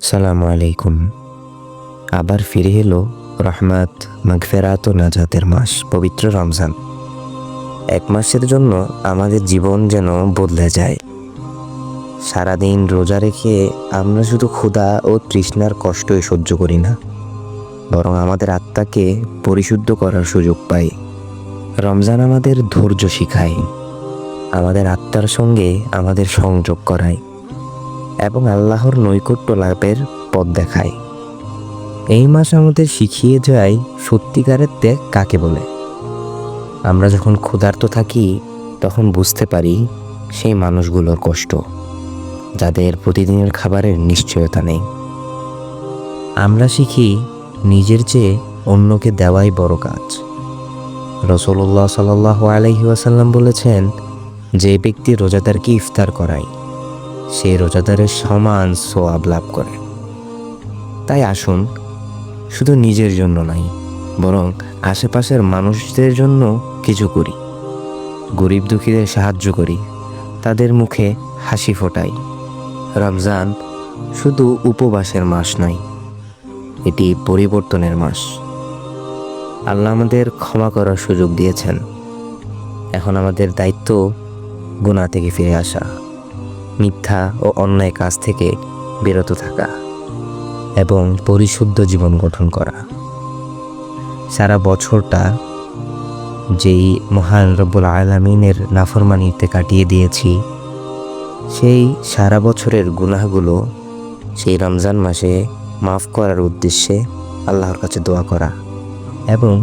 সালামু আলাইকুম। আবার ফিরে এলো রহমত, মাগফিরাত ও নাজাতের মাস পবিত্র রমজান। এক মাসের জন্য আমাদের জীবন যেন বদলে যায়। সারাদিন রোজা রেখে আমরা শুধু ক্ষুধা ও তৃষ্ণার কষ্টই সহ্য করি না, বরং আমাদের আত্মাকে পরিশুদ্ধ করার সুযোগ পাই। রমজান আমাদের ধৈর্য শিখায়, আমাদের আত্মার সঙ্গে আমাদের সংযোগ করায় এবং আল্লাহর নৈকট্য লাভের পথ দেখায়। এই মাস আমাদের শিখিয়ে যায় সত্যিকারের ত্যাগ কাকে বলে। আমরা যখন ক্ষুধার্ত থাকি তখন বুঝতে পারি সেই মানুষগুলোর কষ্ট, যাদের প্রতিদিনের খাবারের নিশ্চয়তা নেই। আমরা শিখি নিজের চেয়ে অন্যকে দেওয়াই বড় কাজ। রাসূলুল্লাহ সাল্লাল্লাহু আলাইহি ওয়াসাল্লাম বলেছেন, যে ব্যক্তি রোজাদারকে ইফতার করায় সে রোজাদারের সমান সওয়াব লাভ করে। তাই আসুন, শুধু নিজের জন্য নয়, বরং আশেপাশের মানুষদের জন্য কিছু করি। গরিব দুঃখীদের সাহায্য করি, তাদের মুখে হাসি ফোটাই। রমজান শুধু উপবাসের মাস নয়, এটি পরিবর্তনের মাস। আল্লাহ আমাদের ক্ষমা করার সুযোগ দিয়েছেন। এখন আমাদের দায়িত্ব গুনাহ থেকে ফিরে আসা, মিথ্যা ও অন্যায় কাজ থেকে বিরত থাকা এবং পরিশুদ্ধ জীবন গঠন করা। সারা বছরটা যেই মহান রব্বুল আলামিনের নাফরমানিতে কাটিয়ে দিয়েছি, সেই সারা বছরের গুনাহগুলো সেই রমজান মাসে মাফ করার উদ্দেশ্যে আল্লাহর কাছে দোয়া করা এবং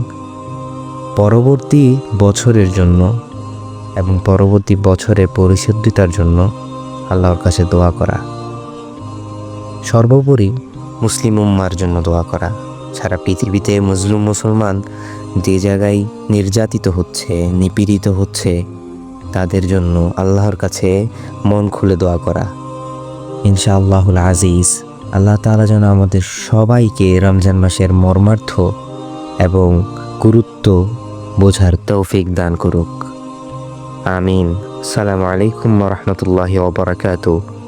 পরবর্তী বছরের জন্য এবং পরবর্তী বছরের পরিশুদ্ধতার জন্য আল্লাহর কাছে দোয়া করা। সর্বোপরি মুসলিম উম্মার জন্য দোয়া করা। সারা পৃথিবীতে মুসলিম মুসলমান যে জায়গায় নির্যাতিত হচ্ছে, নিপীড়িত হচ্ছে, তাদের জন্য আল্লাহর কাছে মন খুলে দোয়া করা। ইনশাআল্লাহুল আজিজ, আল্লাহ তাআলা যেন আমাদের সবাইকে রমজান মাসের মর্মার্থ এবং গুরুত্ব বোঝার তৌফিক দান করুক। আমিন। আসসালামু আলাইকুম ওয়া রাহমাতুল্লাহি ওয়া বারাকাতুহু।